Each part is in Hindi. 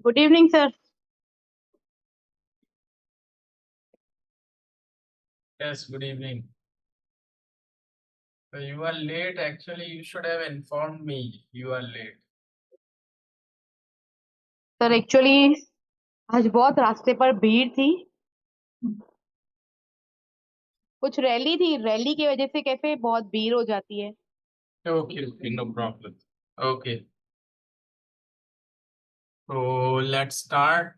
Good evening, sir. Yes, good evening. So you are late. Actually, you should have informed me you are late. Sir actually आज बहुत रास्ते पर भीड़ थी। कुछ रैली थी, रैली की वजह से कैफे बहुत भीड़ हो जाती है। Okay, no problem. Okay, so let's start.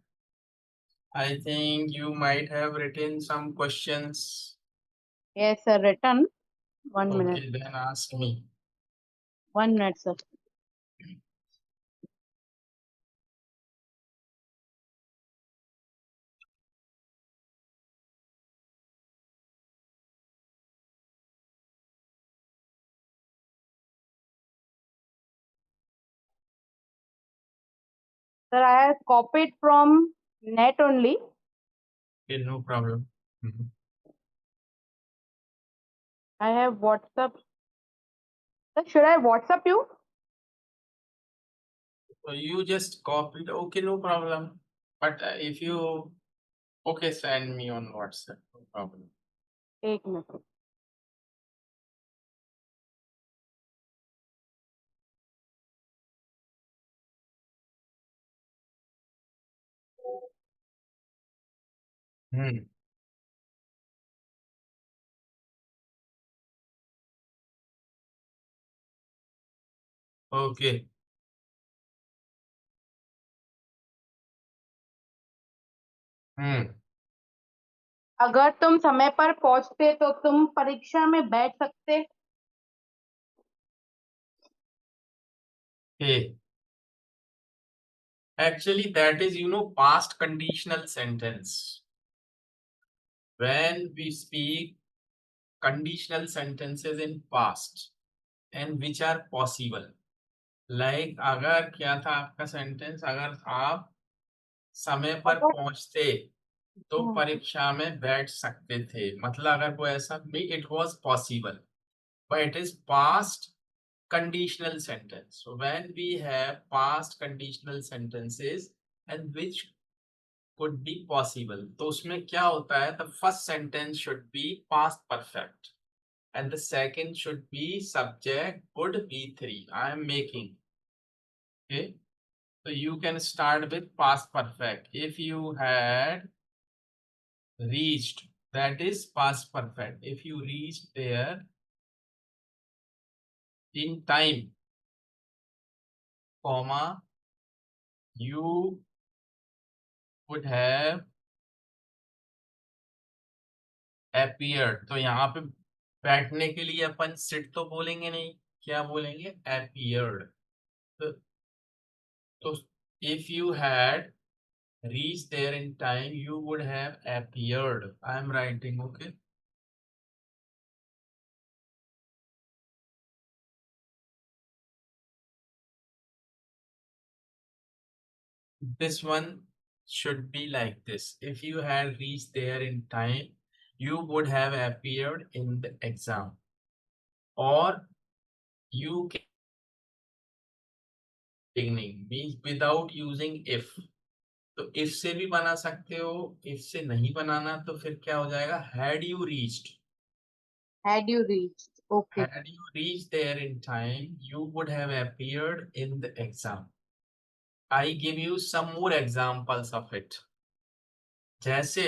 I think you might have written some questions. Yes sir, return. 1 minute, Okay, then ask me. 1 minute sir. Sir I have copied from net only. Okay, no problem. I have WhatsApp. Sir should I WhatsApp you? So you just copied. Okay, no problem. But if you okay, send me on WhatsApp. No problem. एक मिनट। Hmm. Okay. Hmm. अगर तुम समय पर पहुंचते तो तुम परीक्षा में बैठ सकते। Okay. Actually, that is, past conditional sentence. When we speak conditional sentences in past and which are possible, like अगर क्या था आपका सेंटेंस, अगर आप समय पर अगर पहुंचते तो परीक्षा में बैठ सकते थे, मतलब अगर वो ऐसा भी it was possible, but it is past conditional sentence. So when we have past conditional sentences and which could be possible, तो उसमें क्या होता है, the first sentence should be past perfect and the second should be subject would be 3 I am making. Okay, so you can start with past perfect. If you had reached, that is past perfect. If you reached there in time, comma, you would have appeared. तो यहाँ पे बैठने के लिए अपन sit तो बोलेंगे नहीं, क्या बोलेंगे, appeared. तो if you had reached there in time, you would have appeared. I am writing, okay. This one should be like this. If you had reached there in time, you would have appeared in the exam. Or you can beginning means without using if. तो if से भी बना सकते हो, if से नहीं बनाना तो फिर क्या हो जाएगा, had you reached. Had you reached, okay. Had you reached there in time, you would have appeared in the exam. I give you some more examples of it. जैसे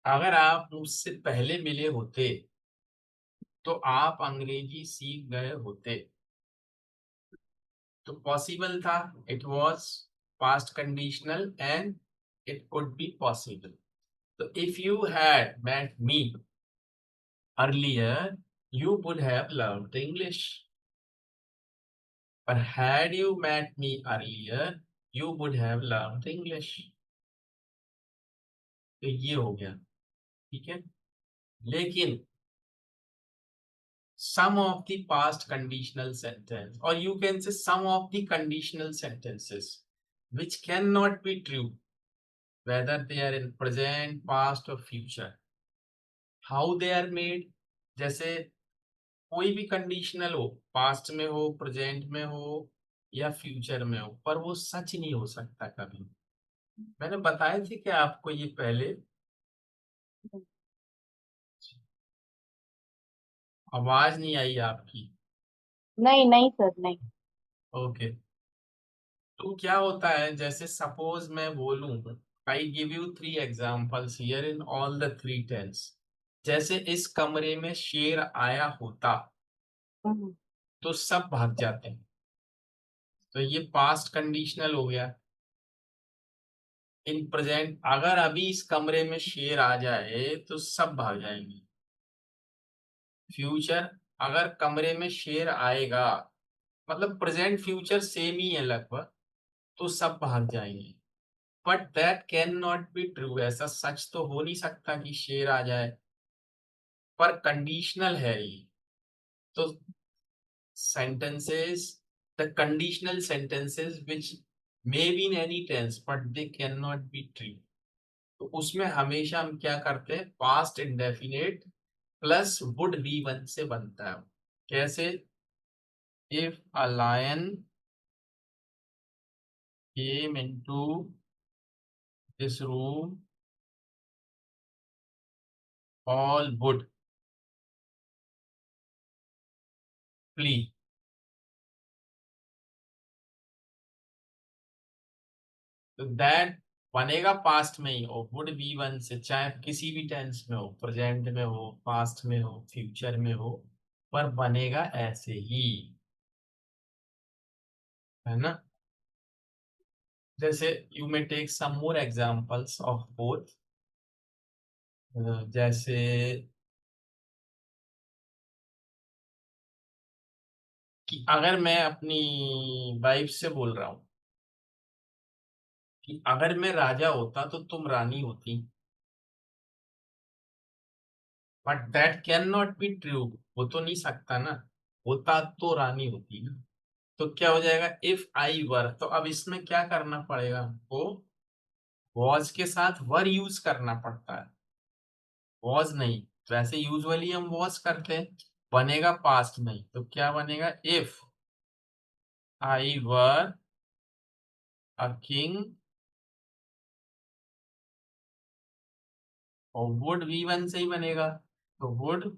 अगर आप मुझसे पहले मिले होते तो आप अंग्रेजी सीख गए होते, तो पॉसिबल था, it was past conditional and it could be possible. तो if you had met me earlier, you would have learned English. But had you met me earlier, you would have learned English. तो ये हो गया, ठीक है. लेकिन some of the past conditional sentence, or you can say some of the conditional sentences which cannot be true, whether they are in present, past or future. How they are made, जैसे कोई भी कंडीशनल हो, पास्ट में हो, प्रेजेंट में हो या फ्यूचर में हो, पर वो सच नहीं हो सकता कभी। मैंने बताए थे कि आपको ये पहले। आवाज नहीं आई आपकी। नहीं नहीं सर, नहीं। ओके। तो क्या होता है, जैसे सपोज मैं बोलूं, I give you 3 examples here in all the 3 tense. जैसे इस कमरे में शेर आया होता, हम्म। तो सब भाग जाते हैं। तो ये पास्ट कंडीशनल हो गया। इन प्रेजेंट, अगर अभी इस कमरे में शेर आ जाए तो सब भाग जाएंगे। फ्यूचर, अगर कमरे में शेर आएगा, मतलब प्रेजेंट फ्यूचर सेम ही है लगभग, तो सब भाग जाएंगे। But that can not be true, ऐसा सच तो हो नहीं सकता कि शेर आ जाए, पर कंडीशनल है ये। तो sentences, the conditional sentences which may be in any tense but they cannot be true, तो उसमें हमेशा हम क्या करते हैं, past indefinite plus would V one से बनता है। कैसे? If a lion came into this room, all would flee। तो दैट बनेगा पास्ट में ही, और वुड वी वन से, चाहे किसी भी टेंस में हो, प्रेजेंट में हो, पास्ट में हो, फ्यूचर में हो, पर बनेगा ऐसे ही, है ना। जैसे you may take some more examples of both. जैसे कि अगर मैं अपनी वाइफ से बोल रहा हूँ कि अगर मैं राजा होता तो तुम रानी होती, but that can not be true, वो तो नहीं सकता ना, होता तो रानी होती ना। तो क्या हो जाएगा, इफ आई वर, तो अब इसमें क्या करना पड़ेगा हमको, वॉज के साथ वर यूज करना पड़ता है, वॉज नहीं। वैसे यूजुअली हम वॉज करते हैं, बनेगा पास्ट नहीं, तो क्या बनेगा, if I were a king, और वुड वी वन से ही बनेगा, तो would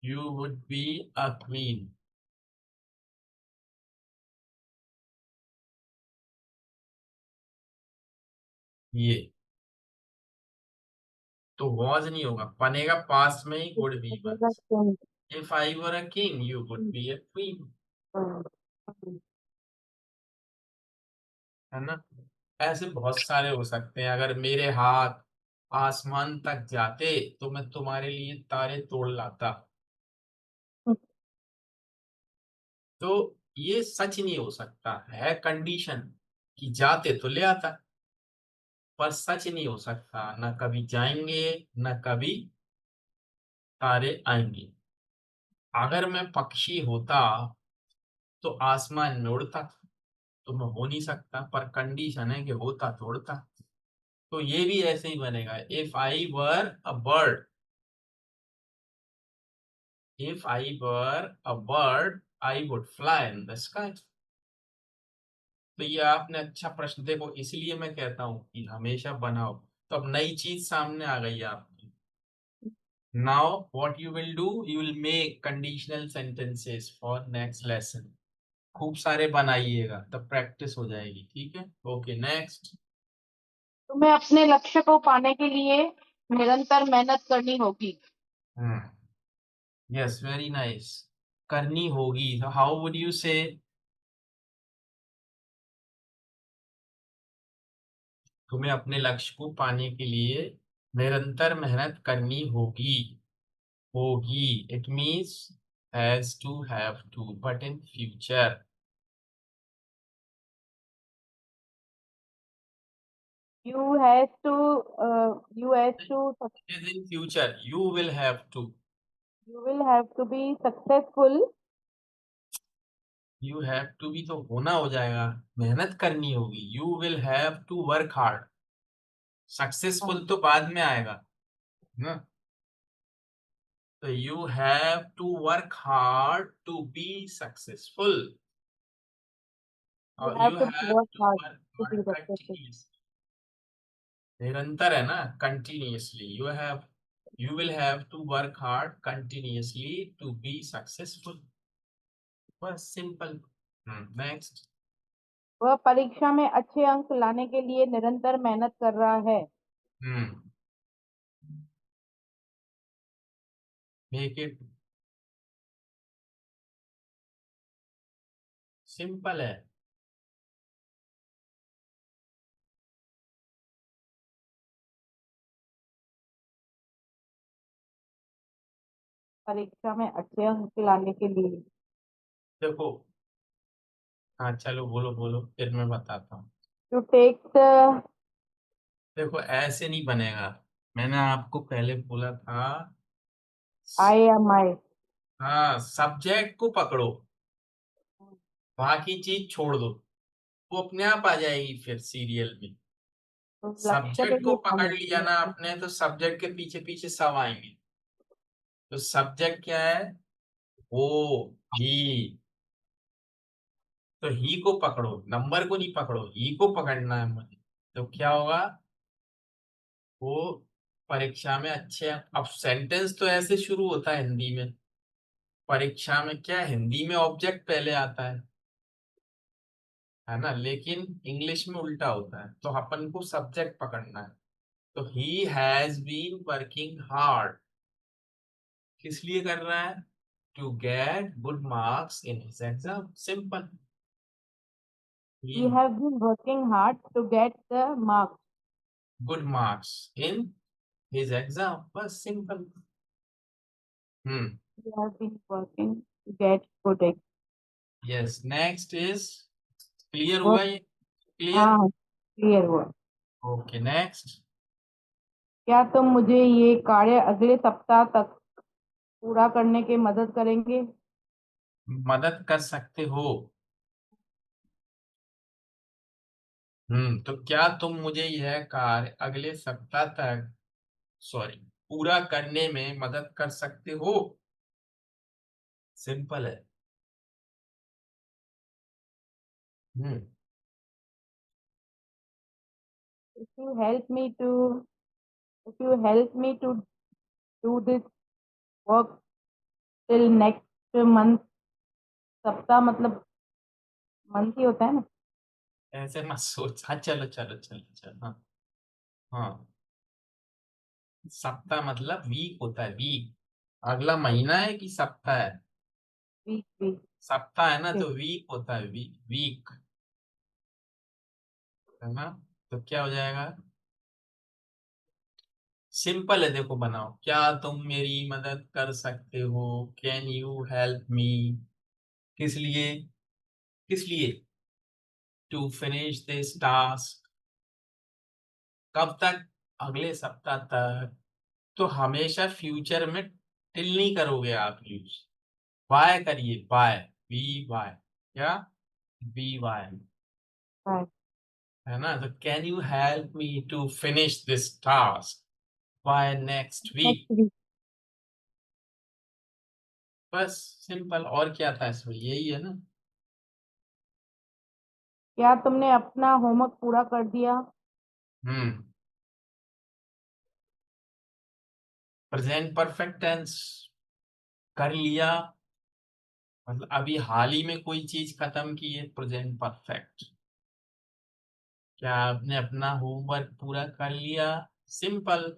you would be a queen. ये तो वॉज नहीं होगा, बनेगा पास्ट में he would be one. If I were a king you would be a queen, है ना। ऐसे बहुत सारे हो सकते हैं, अगर मेरे हाथ आसमान तक जाते तो मैं तुम्हारे लिए तारे तोड़ लाता। तो ये सच नहीं हो सकता है, कंडीशन कि जाते तो ले आता, पर सच नहीं हो सकता, ना कभी जाएंगे ना कभी तारे आएंगे। अगर मैं पक्षी होता तो आसमान में उड़ता, तो मैं हो नहीं सकता, पर कंडीशन है कि होता तो उड़ता। तो ये भी ऐसे ही बनेगा, if I were a bird, if I were a bird I would fly in the sky. तो ये आपने अच्छा प्रश्न, देखो इसलिए मैं कहता हूँ कि हमेशा बनाओ। तो अब नई चीज सामने आ गई है आपकी। Now what you will do, you will make conditional sentences for next lesson. खूब सारे बनाइएगा, तब प्रैक्टिस हो जाएगी, ठीक है। Okay, next. तुम्हें अपने लक्ष्य को पाने के लिए निरंतर मेहनत करनी होगी। Yes, very nice. करनी होगी, तो हाउ वुड यू से, तुम्हें अपने लक्ष्य को पाने के लिए निरंतर मेहनत करनी होगी। होगी, it means has to, have to, but in future. You has to it is in future, you will have to. you will have to be successful. You have to भी तो होना हो जाएगा, मेहनत करनी होगी, you will have to work hard. हाँ। सक्सेसफुल तो बाद में आएगा ना। तो you have to work hard to be successful, You और have you to have work to hard work to hard be successful. Continuously, निरंतर है ना, continuously, you will have to work hard continuously to be successful, बस सिंपल। नेक्स्ट। वह परीक्षा में अच्छे अंक लाने के लिए निरंतर मेहनत कर रहा है। हम्म मेक इट सिंपल है। परीक्षा में अच्छे अंक लाने के लिए। देखो, हाँ चलो बोलो बोलो, फिर मैं बताता हूँ। टू टेक द देखो ऐसे नहीं बनेगा, मैंने आपको पहले बोला था। IMI। हाँ, सब्जेक्ट को पकड़ो, बाकी चीज छोड़ दो, वो अपने आप आ जाएगी फिर सीरियल में। तो लक्ष्य के सब्जेक्ट को लिए पकड़ पढ़ो। लिया ना आपने, तो सब्जेक्ट के पीछे पीछे सब आएंगे। तो सब्जेक्ट क्या है? वो ही, तो ही को पकड़ो, नंबर को नहीं पकड़ो, ही को पकड़ना है मुझे। तो क्या होगा? वो परीक्षा में अच्छे, अब सेंटेंस तो ऐसे शुरू होता है हिंदी में, परीक्षा में क्या, हिंदी में ऑब्जेक्ट पहले आता है ना, लेकिन इंग्लिश में उल्टा होता है, तो अपन को सब्जेक्ट पकड़ना है। तो he has been working hard, किस लिए कर रहा है? To get good marks in his exam, simple. He has been working hard to get the marks. Good marks in his exam, बस simple. Hmm He has been working to get good ex- yes, next is, clear वो। हुआ ये? क्लियर। हाँ, क्लियर हुआ। Okay, next. क्या तुम मुझे ये कार्य अगले सप्ताह तक पूरा करने की मदद करेंगे? मदद कर सकते हो। तो क्या तुम मुझे यह कार्य अगले सप्ताह तक, सॉरी, पूरा करने में मदद कर सकते हो, सिंपल है। हम्म If you help me to if you help me to do this work till next month। सप्ताह मतलब मंथ ही होता है ना। ऐसे मत सोच, हाँ चलो चलो चलो चलो, हाँ हाँ, सप्ताह मतलब वीक होता है, वीक। अगला महीना है कि सप्ताह है? Week week. सप्ताह है ना, तो वीक होता है, वीक वीक, है ना। तो क्या हो जाएगा? सिंपल है, देखो बनाओ, क्या तुम मेरी मदद कर सकते हो, कैन यू हेल्प मी, किस लिए, किस लिए? टू फिनिश दिस टास्क, कब तक? अगले सप्ताह तक। तो हमेशा फ्यूचर में टिल नहीं करोगे आप यूज, बाय करिए, बाय, बी वाई, क्या, बी वाई, हाँ। है ना। तो can you help me to finish this task by next week, next week. बस सिंपल। और क्या था इसमें, यही है ना। क्या तुमने अपना होमवर्क पूरा कर दिया? हम्म प्रेजेंट परफेक्ट टेंस, कर लिया, मतलब अभी हाल ही में कोई चीज खत्म की है, प्रेजेंट परफेक्ट। क्या आपने अपना होमवर्क पूरा कर लिया, सिंपल।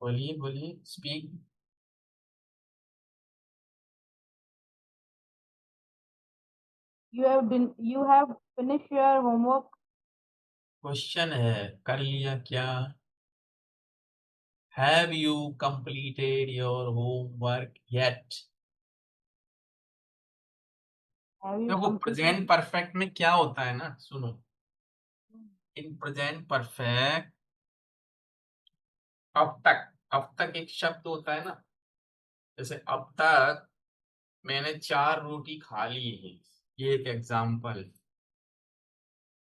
बोलिए बोलिए, speak. You have finished your homework? Question है, कर लिया क्या? Have you completed your homework yet? Have you देखो completed? प्रेजेंट परफेक्ट में क्या होता है ना, सुनो, इन प्रेजेंट परफेक्ट, अब तक एक शब्द होता है ना, जैसे अब तक मैंने 4 रोटी खा ली है, ये एक एग्जाम्पल।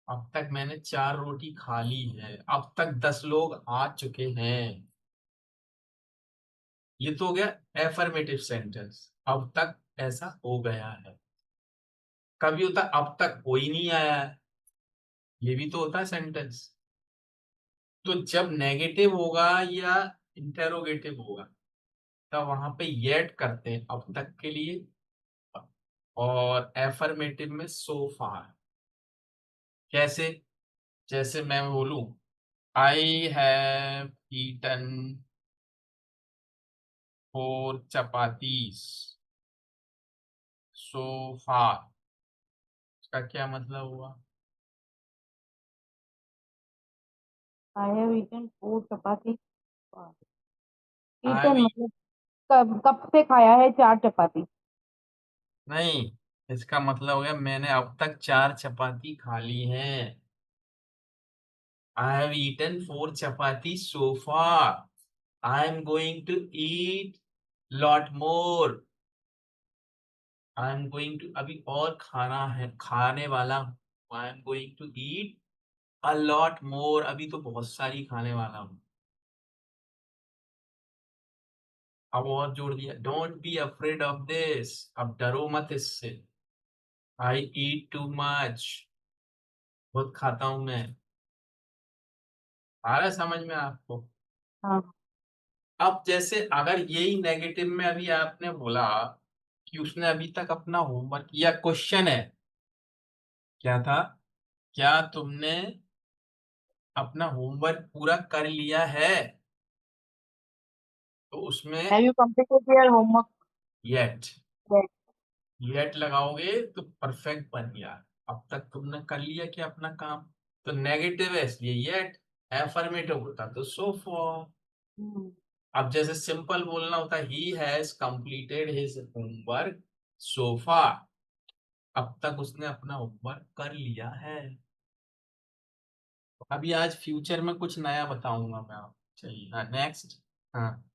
अब तक मैंने 4 रोटी खा ली है, अब तक 10 लोग आ चुके हैं। ये तो हो गया एफर्मेटिव सेंटेंस, अब तक ऐसा हो गया है। कभी होता अब तक कोई नहीं आया है, ये भी तो होता है सेंटेंस। तो जब नेगेटिव होगा या इंटेरोगेटिव होगा, तब वहां पे येट करते हैं अब तक के लिए, और एफर्मेटिव में सो फार। कैसे? जैसे मैं बोलूं I have eaten 4 chapatis so far, इसका क्या मतलब हुआ? I have eaten 4 chapati. I eaten have, मतलब कब कब से खाया है 4 चपाती। नहीं, इसका मतलब हो गया मैंने अब तक 4 चपाती खा ली हैं। I have eaten 4 chapati so far, I am going to eat lot more, I am going to अभी और खाना है, खाने वाला हूँ। I am going to eat a lot more, अभी तो बहुत सारी खाने वाला हूँ। अब और जोड़ दिया, don't be afraid of this, अब डरो मत इससे। आई ईट टू मच, बहुत खाता हूं मैं। आ रहा है समझ में आपको? हाँ। अब जैसे अगर यही नेगेटिव में अभी आपने बोला कि उसने अभी तक अपना होमवर्क किया, क्वेश्चन है क्या था, क्या तुमने अपना होमवर्क पूरा कर लिया है? तो उसमें have you completed your homework. Yet, yet लगाओगे तो परफेक्ट बन गया। अब तक तुमने कर लिया क्या अपना काम? तो नेगेटिव है इसलिए येट, एफर्मेटिव होता तो सो फॉर। अब जैसे सिंपल बोलना होता है he has completed his homework so far, अब तक उसने अपना होमवर्क कर लिया है। अभी आज फ्यूचर में कुछ नया बताऊंगा मैं आपको, चलिए हाँ नेक्स्ट। हाँ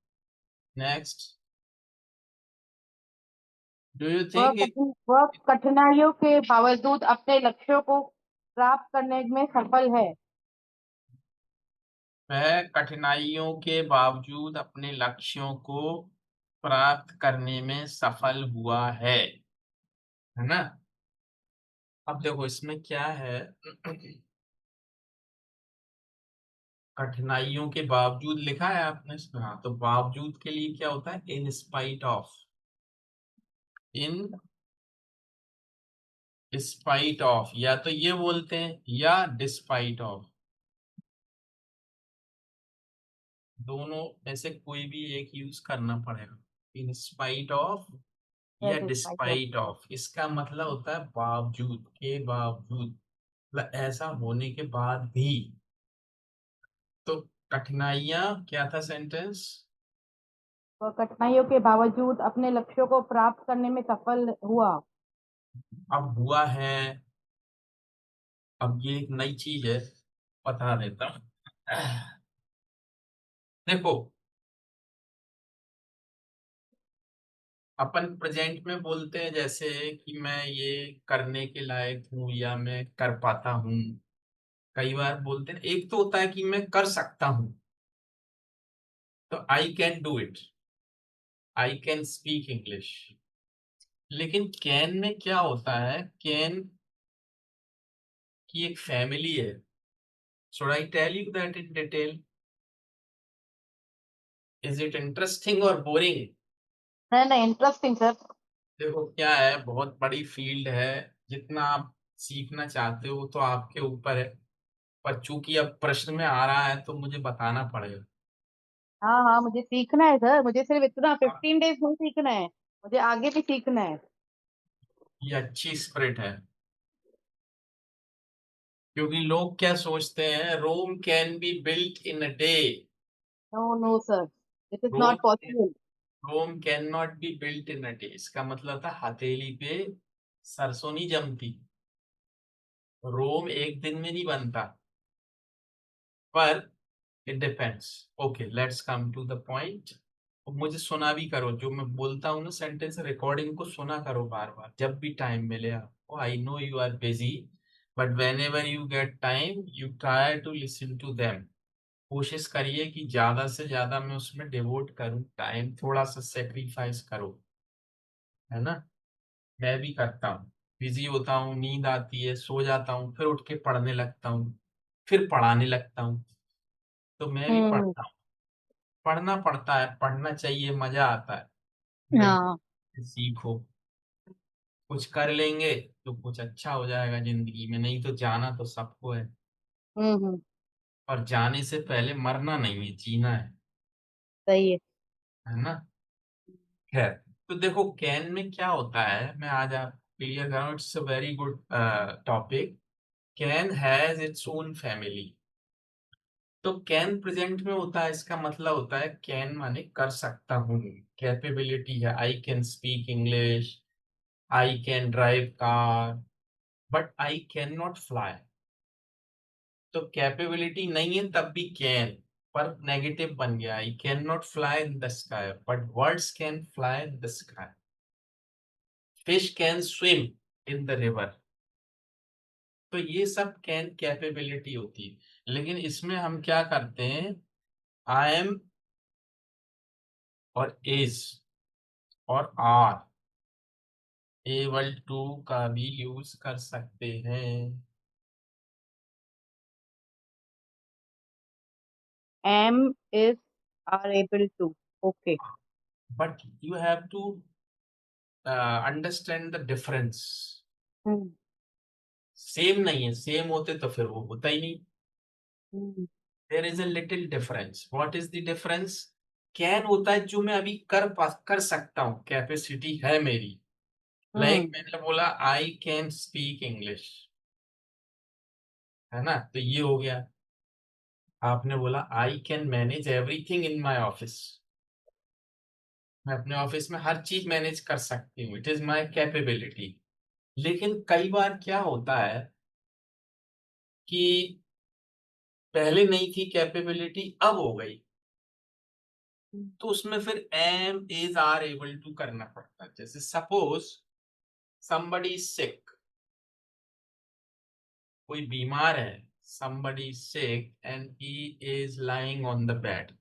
नेक्स्ट, डू यू थिंक, वह कठिनाइयों के बावजूद अपने लक्ष्यों को प्राप्त करने में सफल है। वह कठिनाइयों के बावजूद अपने लक्ष्यों को प्राप्त करने में सफल हुआ है ना? अब देखो इसमें क्या है, कठिनाइयों के बावजूद लिखा है आपने, हाँ, तो बावजूद के लिए क्या होता है, इन spite of, in spite of, या तो ये बोलते हैं या डिस्पाइट ऑफ, दोनों में से कोई भी एक यूज करना पड़ेगा। इन स्पाइट ऑफ या डिस्पाइट ऑफ, इसका मतलब होता है बावजूद, के बावजूद, मतलब ऐसा होने के बाद भी। तो कठिनाइयां क्या था सेंटेंस? वह कठिनाइयों के बावजूद अपने लक्ष्यों को प्राप्त करने में सफल हुआ। अब हुआ है, अब ये एक नई चीज है, बता देता हूँ। देखो, अपन प्रेजेंट में बोलते हैं जैसे कि मैं ये करने के लायक हूँ या मैं कर पाता हूँ। कई बार बोलते हैं, एक तो होता है कि मैं कर सकता हूँ, तो I can do it, I can speak English. लेकिन कैन में क्या होता है, कैन की एक फैमिली है। Should I tell you that in detail? Is it interesting और बोरिंग? नहीं नहीं, इंटरेस्टिंग सर। देखो क्या है, बहुत बड़ी फील्ड है, जितना आप सीखना चाहते हो तो आपके ऊपर है, पर चूंकि अब प्रश्न में आ रहा है तो मुझे बताना पड़ेगा। हाँ हाँ, मुझे सीखना है सर, मुझे सिर्फ इतना हाँ, 15 डेज नहीं सीखना है, मुझे आगे भी सीखना है। ये अच्छी स्पिरिट है, क्योंकि लोग क्या सोचते हैं, Rome can be built in a day. No no sir, this is Rome not possible. Rome can not be built in a day, इसका मतलब था हथेली पे सरसों नहीं जमती, रोम एक दिन में नहीं बनता। पर it depends. Okay, let's come to the point. मुझे सुना भी करो, जो मैं बोलता हूँ ना सेंटेंस, रिकॉर्डिंग को सुना करो बार बार जब भी टाइम मिले आपको। I know you are busy, but whenever you get time you try to listen to them. कोशिश करिए कि ज्यादा से ज्यादा मैं उसमें डिवोट करूँ टाइम, थोड़ा सा सेक्रीफाइस करो, है ना। मैं भी करता हूँ, बिजी होता हूँ, नींद आती है, सो जाता हूँ, फिर उठ के पढ़ने लगता हूँ, फिर पढ़ाने लगता हूँ। तो मैं भी हम्म। पढ़ता हूँ, पढ़ना पड़ता है, पढ़ना चाहिए, मजा आता है। नई हाँ। चीज़ें सीखो, कुछ कर लेंगे तो कुछ अच्छा हो जाएगा जिंदगी में, नहीं तो जाना तो सबको है। हम्म। और जाने से पहले मरना नहीं है, जीना सही है। है ना। खैर, तो देखो कैन में क्या होता है, मैं आज आप क्लियर करूँ, it's a very good topic. Can has its own family. तो कैन प्रेजेंट में होता है, इसका मतलब होता है कैन माने कर सकता हूँ, कैपेबिलिटी है, आई can speak English, I can drive car, but I can not fly. तो कैपेबिलिटी नहीं है तब भी कैन, पर नेगेटिव बन गया, I can not fly in the sky but birds can fly in the sky, fish can swim in the river. तो ये सब कैन कैपेबिलिटी होती है, लेकिन इसमें हम क्या करते हैं, आई एम और इज और आर एबल टू का भी यूज कर सकते हैं। Am is are able to. Okay. But you have to understand the difference. Hmm. Same नहीं है, सेम होते तो फिर वो होता ही नहीं। Hmm. There is a little difference. What is the difference? Can होता है जो मैं अभी कर सकता हूँ, कैपेसिटी है मेरी। लाइक हम्म। मैंने बोला आई कैन स्पीक इंग्लिश, है ना, तो ये हो गया। आपने बोला I can manage everything in my office, मैं अपने ऑफिस में हर चीज मैनेज कर सकती हूँ, इट इज माई कैपेबिलिटी। लेकिन कई बार क्या होता है कि पहले नहीं थी कैपेबिलिटी, अब हो गई, तो उसमें फिर am is are able to करना पड़ता है। जैसे सपोज somebody is sick, कोई बीमार है, somebody is sick and he is lying on the bed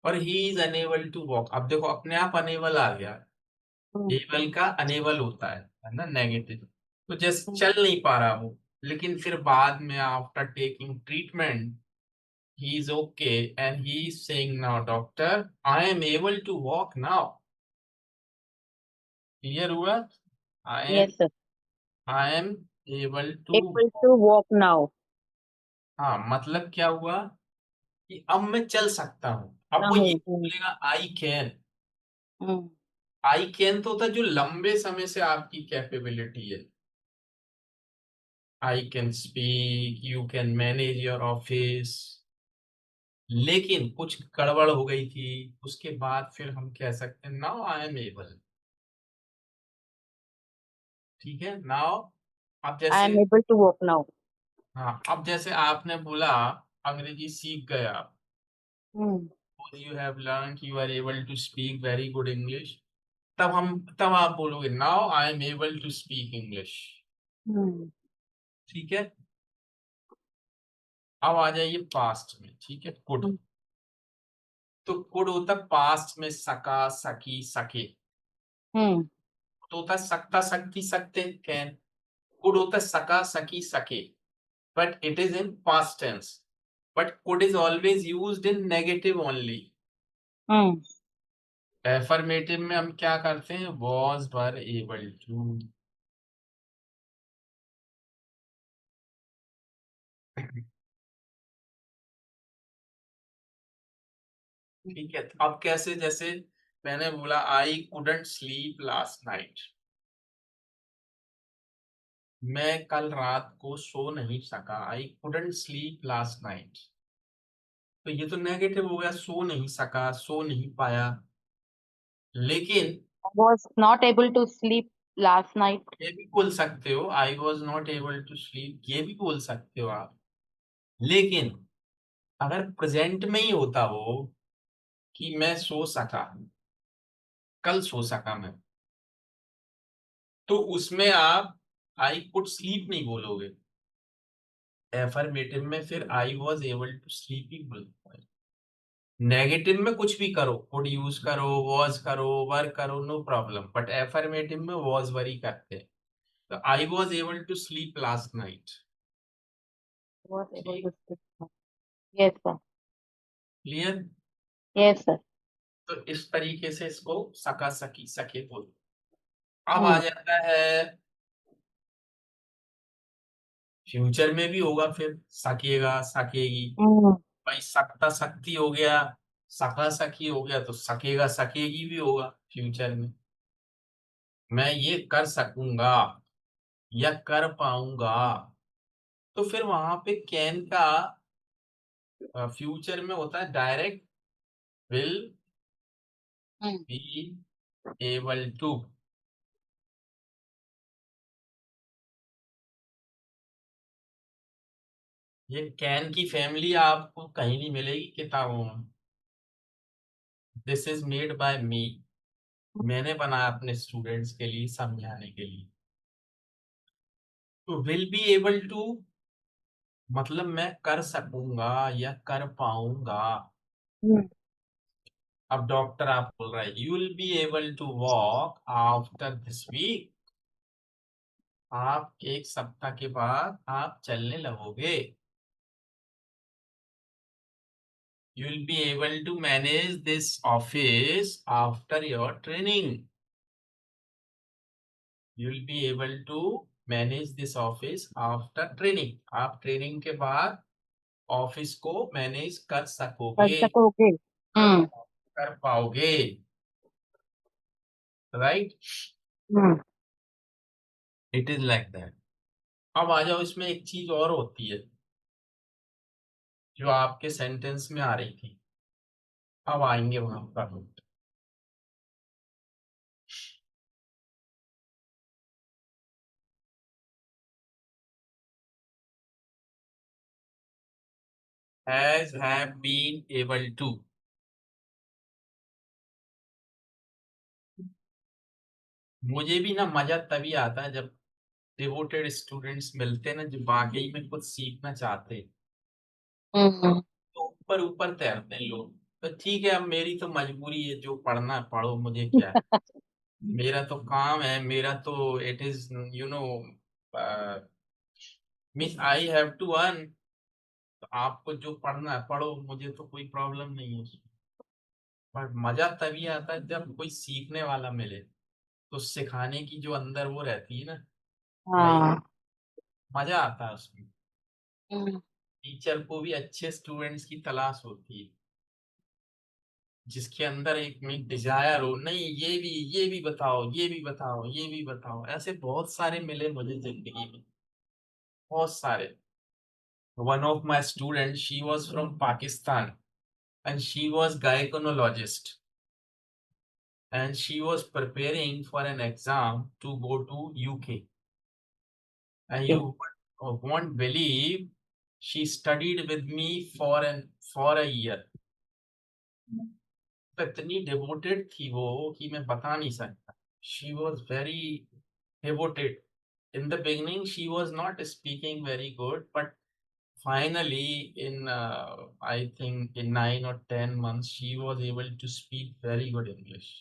और he is unable to walk। अब देखो अपने आप अनेबल आ गया, हम्म। एबल का अनेबल होता है ना, नेगेटिव। तो जैसे चल नहीं पा रहा वो, लेकिन फिर बाद में after taking treatment he is okay and he is saying now doctor I am able to walk now. Clear हुआ? I am yes sir. I am able to. Able to walk now. हाँ, मतलब क्या हुआ कि अब मैं चल सकता हूँ। अब वो ये हम्म। बोलेगा I can. Hmm. I can तो होता है जो लंबे समय से आपकी कैपेबिलिटी है, आई can speak, you can manage your office. लेकिन कुछ गड़बड़ हो गई थी, उसके बाद फिर हम कह सकते हैं नाउ आई एम एबल। ठीक है, नाउ। अब आई जैसे, am able to walk now. हाँ, अब जैसे आपने बोला अंग्रेजी सीख गए आप, hmm. You have learn, you are able to speak very good English, तब आप बोलोगे now I am able to speak English. Hmm. ठीक है। अब आ जाइए पास्ट में, ठीक है, कुड। तो कुड होता पास्ट में, सका, सकी, सके। हम्म। तो होता सकता, सकती, सकते, कैन। कुड होता सका, सकी, सके, but it is in past tense. But could is always used in negative only. Hmm. Affirmative में हम क्या करते हैं, वॉज, वर, एबल टू। ठीक है, तो अब कैसे, जैसे मैंने बोला I couldn't sleep last night, मैं कल रात को सो नहीं सका, I couldn't sleep last night. तो ये तो नेगेटिव हो गया, सो नहीं सका, सो नहीं पाया। लेकिन was not able to sleep last night. ये भी बोल सकते हो, I was not able to sleep, ये भी बोल सकते हो आप। लेकिन अगर प्रेजेंट में ही होता वो कि मैं सो सका, कल सो सका मैं, तो उसमें आप आई कुड स्लीप नहीं बोलोगे, एफर्मेटिव में फिर I was able to sleepy बोलते हैं। नेगेटिव में कुछ भी करो, कुड यूज करो, वॉज करो, वर्क करो, नो प्रॉब्लम, बट एफर्मेटिव में वॉज वरी करते हैं। तो I was able to sleep last night. was able ठीक, to sleep. Yes, sir. Clear. Yes, sir. तो इस तरीके से इसको सका सकी सके बोल। अब आ Hmm. जाता है फ्यूचर में भी होगा, फिर सकेगा सकेगी। Hmm. भाई सकता सकती हो गया, सका सकी हो गया, तो सकेगा सकेगी भी होगा फ्यूचर में। मैं ये कर सकूंगा या कर पाऊंगा, तो फिर वहां पे कैन का फ्यूचर में होता है direct, will Hmm. Be able to. ये कैन की फैमिली आपको कहीं नहीं मिलेगी किताबों में। This is made by me. मैंने बनाया अपने स्टूडेंट्स के लिए समझाने के लिए। तो विल बी एबल टू मतलब मैं कर सकूंगा या कर पाऊंगा। Hmm. अब डॉक्टर आप बोल रहे हैं you will be able to walk after this week. आप एक सप्ताह के बाद आप चलने लगोगे। You will be able to manage this office after your training. You will be able to manage this office after training. आप ट्रेनिंग के बाद ऑफिस को मैनेज कर कर सकोगे, सकोगे। Hmm. कर पाओगे, right. Hmm. It is like that. अब आ जाओ, इसमें एक चीज और होती है जो आपके सेंटेंस में आ रही थी। अब आएंगे वहां पर। Has have been able to. मुझे भी ना मजा तभी आता है जब डिवोटेड स्टूडेंट्स मिलते हैं ना, जो वाकई में कुछ सीखना चाहते हैं। Hmm. तो ऊपर ऊपर तैरते हैं लोग। तो ठीक है, अब मेरी तो मजबूरी है, जो पढ़ना है पढ़ो, मुझे क्या है। मेरा तो काम है, मेरा तो it is you know means I have to earn. तो आपको जो पढ़ना है पढ़ो, मुझे तो कोई प्रॉब्लम नहीं है उसमें। पर मजा तभी आता है जब कोई सीखने वाला मिले, तो सिखाने की जो अंदर वो रहती है ना, वही हाँ। मजा आता है उसमें। Hmm. टीचर को भी अच्छे स्टूडेंट्स की तलाश होती है, जिसके अंदर एक में डिजायर हो, नहीं ये भी बताओ, ये भी बताओ, ये भी बताओ। ऐसे बहुत सारे मिले मुझे जिंदगी में, बहुत सारे। One of my students, she was from Pakistan and she was gynecologist, and she was preparing for an exam to go to UK. And Okay. you won't believe, she studied with me for a year. तो इतनी डिवोटेड थी वो कि मैं बता नहीं सकता। She was very devoted. In the beginning, she was not speaking very good, but finally, in I think in 9 or 10 months, she was able to speak very good English.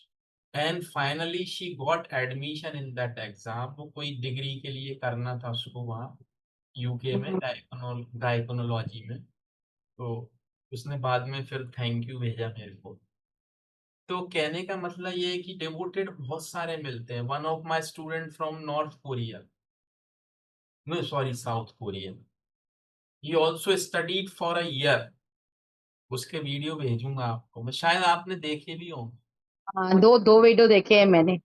And finally, she got admission in that exam. वो कोई डिग्री के लिए करना था उसको वहाँ यूके में, Hmm. गायकोनोलॉजी में। तो उसने बाद में फिर थैंक यू भेजा मेरे को। तो कहने का मतलब ये है कि डिवोटेड बहुत सारे मिलते हैं। One of my student from North Korea, no sorry South Korea, he also studied for a year. उसके वीडियो भेजूंगा आपको मैं, शायद आपने देखे भी हो। हाँ, दो दो वीडियो देखे हैं मैंने।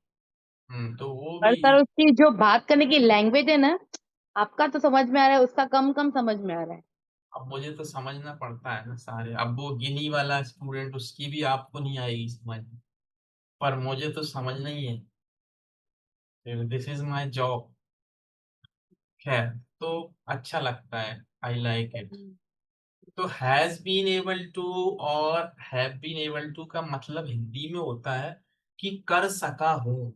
तो वो पर भी। सर उसकी जो बात करने की लैंग्वेज है ना, आपका तो समझ में आ रहा है, उसका कम कम समझ में आ रहा है। अब मुझे तो समझना पड़ता है ना सारे। अब वो गिनी वाला स्टूडेंट, उसकी भी आपको नहीं आएगी समझ, पर मुझे तो समझना ही है। This is my job. खैर, तो अच्छा लगता है, आई लाइक इट। हम्म। तो हैज बीन एबल टू और हैव बीन एबल टू का मतलब हिंदी में होता है कि कर सका हूं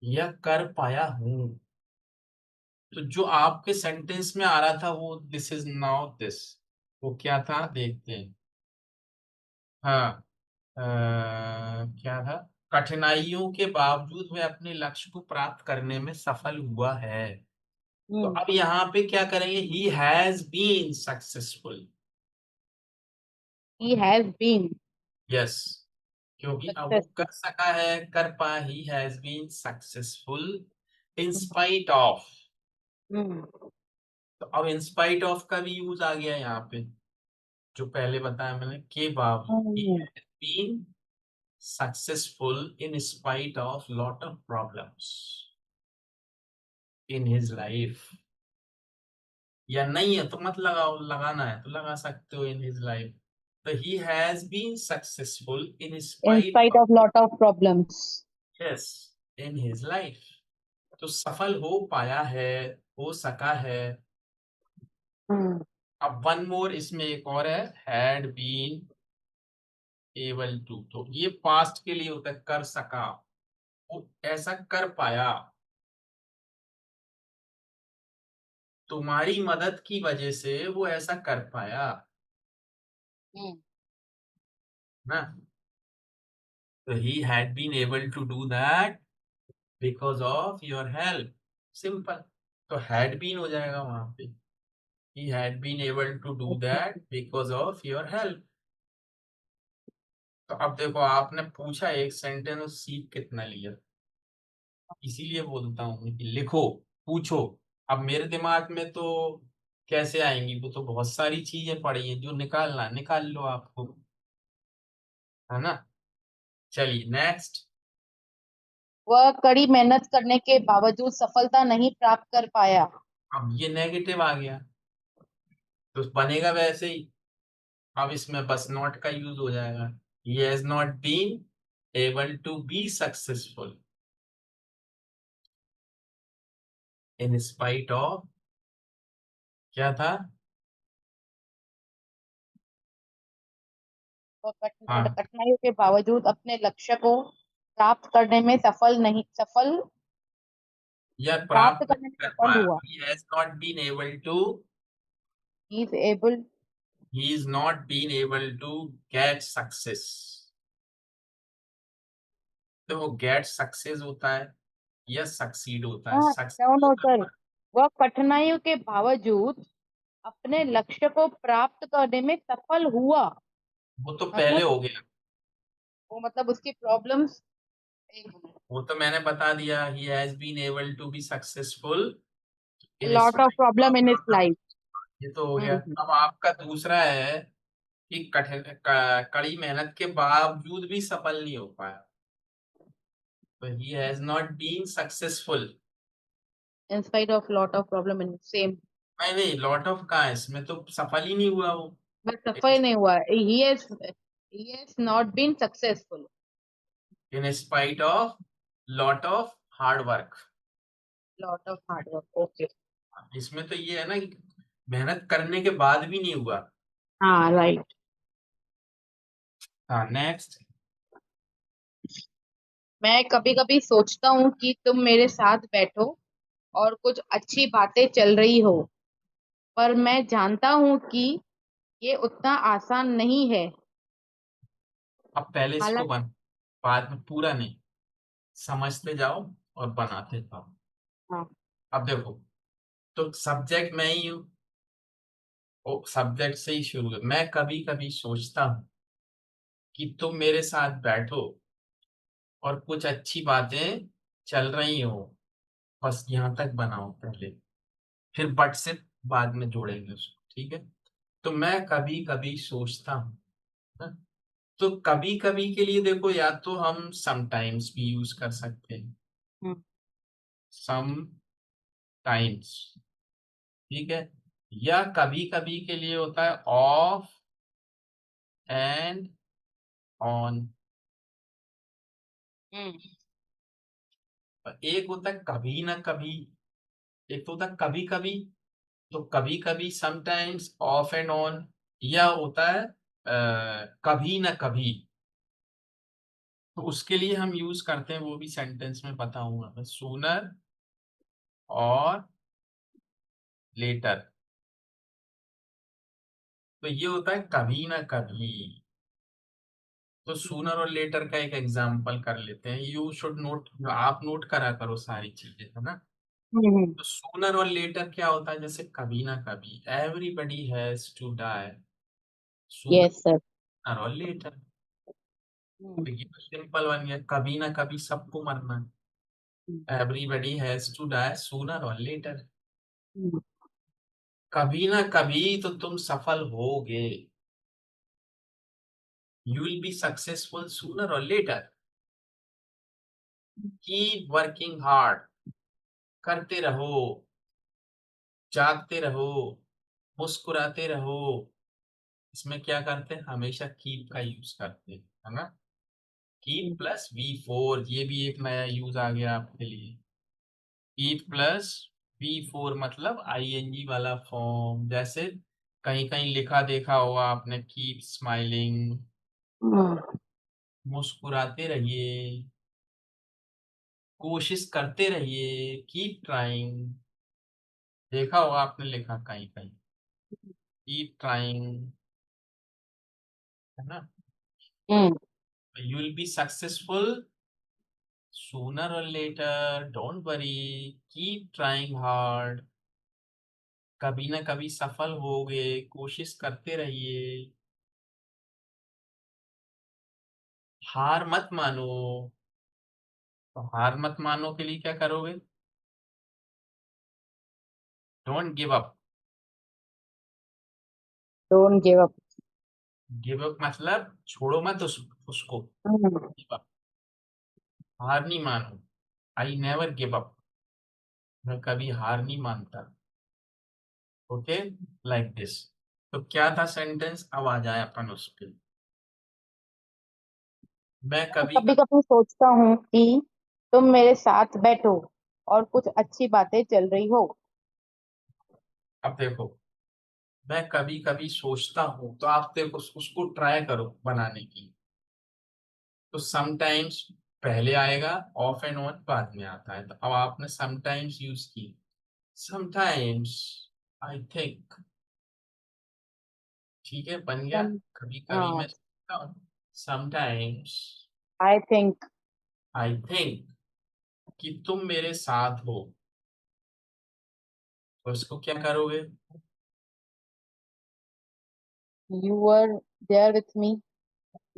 या कर पाया हूं। तो जो आपके सेंटेंस में आ रहा था वो दिस इज नाउ दिस, वो क्या था देखते हैं। हाँ, क्या था, कठिनाइयों के बावजूद वह अपने लक्ष्य को प्राप्त करने में सफल हुआ है। तो हम्म। अब यहाँ पे क्या करेंगे, he has been successful. He has been yes, क्योंकि अब वो सक्सेसफुल। कर सका है, कर पा, he has been successful in spite of. Hmm. तो अब इन स्पाइट ऑफ का भी यूज आ गया यहाँ पे, जो पहले बताया मैंने, के बावजूद, he hmm. Has been successful in spite of lot of problems in his life. या नहीं है तो मत लगाओ, लगाना है तो लगा सकते हो, इन हिज लाइफ। तो he has been successful in in spite spite of, of lot of problems. Yes, in his life. तो सफल हो पाया है, हो सका है। हम्म। अब वन मोर इसमें एक और है, हैड बीन एबल टू। तो ये पास्ट के लिए होता है, कर सका, वो ऐसा कर पाया, तुम्हारी मदद की वजह से वो ऐसा कर पाया हम्म। ना। तो he had been able to do that because of your help, simple. तो हैड बीन हो जाएगा वहां पे, he had been able to do that because of your help. तो अब देखो, आपने पूछा एक सेंटेंस और सीख कितना लिया, इसीलिए बोलता हूँ कि लिखो, पूछो। अब मेरे दिमाग में तो कैसे आएंगी, वो तो बहुत सारी चीजें पड़ी हैं, जो निकालना है, निकाल लो आपको, है ना। चलिए नेक्स्ट। वह कड़ी मेहनत करने के बावजूद सफलता नहीं प्राप्त कर पाया। अब ये नेगेटिव आ गया, तो बनेगा वैसे ही। अब इसमें बस नॉट का यूज हो जाएगा, he has not been able to be successful in spite of, क्या था। वह हाँ, कठिनाइयों के बावजूद अपने लक्ष्य को प्राप्त करने में सफल या प्राप्त प्राप्त नहीं करने में कर सफल पाया, हुआ। He has not been able to, he is able. he is not been able to get success। तो वो गेट सक्सेस होता है या सक्सीड होता है, हाँ, सक्सीड डाउन होता होकर। है। वह कठिनाइयों के बावजूद अपने लक्ष्य को प्राप्त करने में सफल हुआ। वो तो पहले मतलब हो गया, वो मतलब उसकी प्रॉब्लम्स। वो तो मैंने बता दिया, he has been able to be successful in lot of spite problem of in his lot of, life. ये तो हो गया। हम्म। अब आपका दूसरा है कि कड़ी मेहनत के बावजूद भी सफल नहीं हो पाया, तो he has not been successful। In spite of lot of problem in same. नहीं नहीं, लॉट ऑफ कहाँ है, इसमें तो सफल ही नहीं हुआ वो। बस सफल नहीं हुआ। He has not been successful. In spite of lot of hard work. Lot of hard work. Okay. इसमें तो ये है ना कि मेहनत करने के बाद भी नहीं हुआ। हाँ, राइट। हाँ नेक्स्ट। मैं कभी कभी सोचता हूँ कि तुम मेरे साथ बैठो और कुछ अच्छी बातें चल रही हो, पर मैं जानता हूँ कि ये उतना आसान नहीं है। अब पहले इसको हालांकि। बन, बाद में पूरा नहीं, समझते जाओ और बनाते जाओ। हाँ। अब देखो, तो सब्जेक्ट मैं ही हूँ, वो सब्जेक्ट से ही शुरू है। मैं कभी कभी सोचता हूँ कि तुम मेरे साथ बैठो और कुछ अच्छी बातें चल रही हो, बस यहाँ तक बनाओ पहले, फिर बट से बाद में जोड़ेंगे उसको, ठीक है। तो मैं कभी कभी सोचता हूँ ना? तो कभी कभी के लिए देखो, या तो हम समटाइम्स भी यूज कर सकते हैं, हम्म। सम टाइम्स, ठीक है। या कभी कभी के लिए होता है ऑफ एंड ऑन। हम्म। एक होता है कभी ना कभी, एक तो होता है कभी कभी। तो कभी कभी समटाइम्स, ऑफ एंड ऑन, या होता है कभी ना कभी। तो उसके लिए हम यूज करते हैं, वो भी सेंटेंस में बताऊंगा मैं, सूनर और लेटर, तो ये होता है कभी ना कभी। तो सूनर और लेटर का एक एग्जांपल कर लेते हैं, यू शुड नोट, आप नोट करा करो सारी चीजें, है ना। हम्म। तो सूनर और लेटर क्या होता है, जैसे कभी ना कभी, everybody has to die, yes sir. Sooner और लेटर। तो ये तो सिंपल बन गया, कभी ना कभी सबको मरना है, everybody has to die sooner और लेटर। कभी ना कभी तो तुम सफल होगे, you will be successful sooner और लेटर। कीप वर्किंग हार्ड, करते रहो, जागते रहो, मुस्कुराते रहो। इसमें क्या करते हैं, हमेशा कीप का यूज करते हैं, है ना। कीप प्लस V4, ये भी एक नया यूज आ गया आपके लिए। कीप प्लस V4 मतलब ING वाला फॉर्म, जैसे कहीं कहीं लिखा देखा होगा आपने, कीप स्माइलिंग, मुस्कुराते रहिए, कोशिश करते रहिए, कीप ट्राइंग, देखा होगा आपने लिखा कहीं कहीं, कीप ट्राइंग, है ना। Hmm. You will be successful sooner और later, don't worry, keep trying hard, कभी ना कभी सफल होगे, कोशिश करते रहिए, हार मत मानो। तो हार मत मानो के लिए क्या करोगे, don't give up. Don't give up. Give up मतलब छोड़ो मत उसको, give up, हार नहीं मानो, आई नेवर गिव अप, मैं कभी हार नहीं मानता। Okay, like this. तो क्या था सेंटेंस, अब आ जाए अपन उस पे। मैं मैं कभी कभी कभी सोचता हूँ कि तुम मेरे साथ बैठो और कुछ अच्छी बातें चल रही हो। अब देखो, मैं कभी कभी सोचता हूँ, तो आप देखो उसको ट्राई करो बनाने की। तो समटाइम्स पहले आएगा, ऑफ एंड ऑन बाद में आता है, तो अब आपने समटाइम्स यूज की, समटाइम्स आई थिंक, ठीक है बन गया। तुम कभी कभी मैं सोचता हूँ, sometimes I think I think कि तुम मेरे साथ हो, तो इसको क्या करोगे, you are there with me.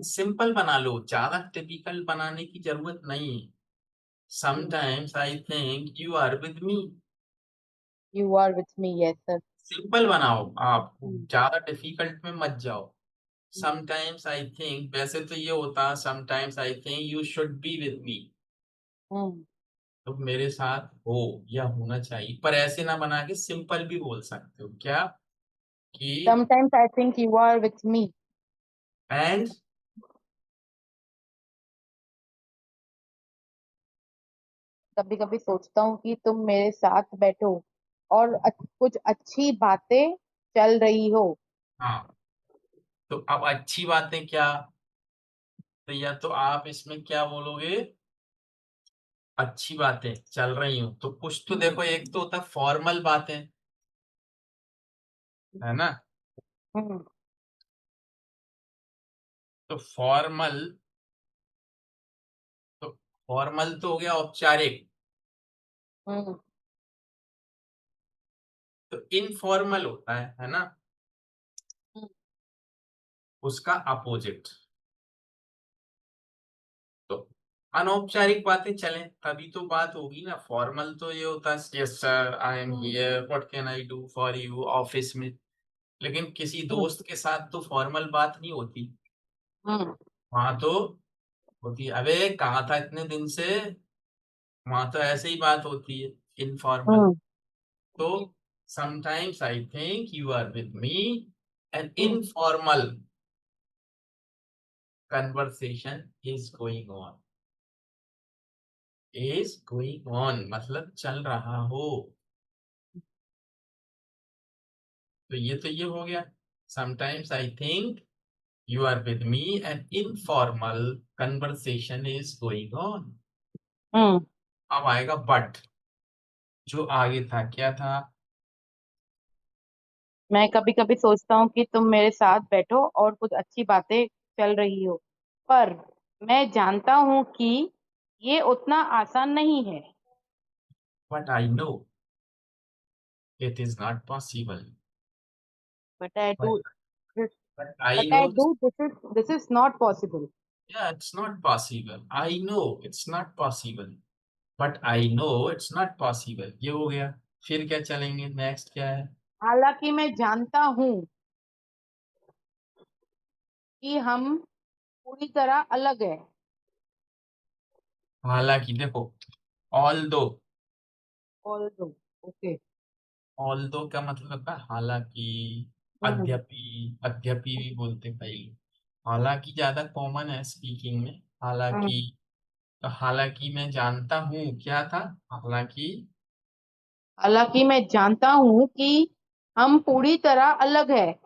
Simple बना लो, ज्यादा टिपिकल बनाने की जरूरत नहीं है। Sometimes I think you are with me, you are with me, yes sir. Simple बनाओ, आप ज्यादा डिफिकल्ट में मत जाओ। समटाइम्स आई थिंक, वैसे तो ये होता sometimes I think you should be with me, तो मेरे साथ हो या होना चाहिए, पर ऐसे ना बना के सिंपल भी बोल सकते हो क्या, कि sometimes I think you are with me. And, कभी कभी सोचता हूँ कि तुम मेरे साथ बैठो और कुछ अच्छी बातें चल रही हो। हाँ, तो अब अच्छी बातें क्या, तो या तो आप इसमें क्या बोलोगे, अच्छी बातें चल रही हो, तो कुछ तो देखो, एक तो होता है फॉर्मल बातें, है ना। हम्म। तो तो फॉर्मल तो हो गया औपचारिक, हम्म। तो इनफॉर्मल होता है ना, उसका अपोजिट। तो अनौपचारिक बातें चलें तभी तो बात होगी ना, फॉर्मल तो ये होता है, yes sir I am here, what can I do for you, office में। लेकिन किसी हम्म। दोस्त के साथ तो फॉर्मल बात नहीं होती, हम्म। वहां तो होती है, अबे कहाँ था इतने दिन से, वहां तो ऐसे ही बात होती है, इनफॉर्मल। हम्म। तो sometimes I think you are with me, an hmm. Informal conversation is going on मतलब चल रहा हो। तो ये हो गया, sometimes I think you are with me, an informal conversation is going on. Hmm. अब आएगा बट, जो आगे था क्या था, मैं कभी कभी सोचता हूँ कि तुम मेरे साथ बैठो और कुछ अच्छी बातें चल रही हो, पर मैं जानता हूँ कि ये उतना आसान नहीं है। But I know it is not possible. But I do but this but I but no, I do this is not possible. yeah, it's not possible. I know it's not possible. But I know it's not possible, ये हो गया। फिर क्या चलेंगे, नेक्स्ट क्या है? हालांकि मैं जानता हूँ कि हम पूरी तरह अलग है। हालांकि देखो, ऑल दो, ऑल दो। ओके। ऑल दो का मतलब होता है हालांकि, हम्म। अद्यपि, अद्यपि भी बोलते कई लोग। हालांकि ज्यादा कॉमन है स्पीकिंग में, हालांकि। हम्म। तो हालांकि मैं जानता हूँ क्या था, हालांकि। हालांकि मैं जानता हूँ कि हम पूरी तरह अलग है।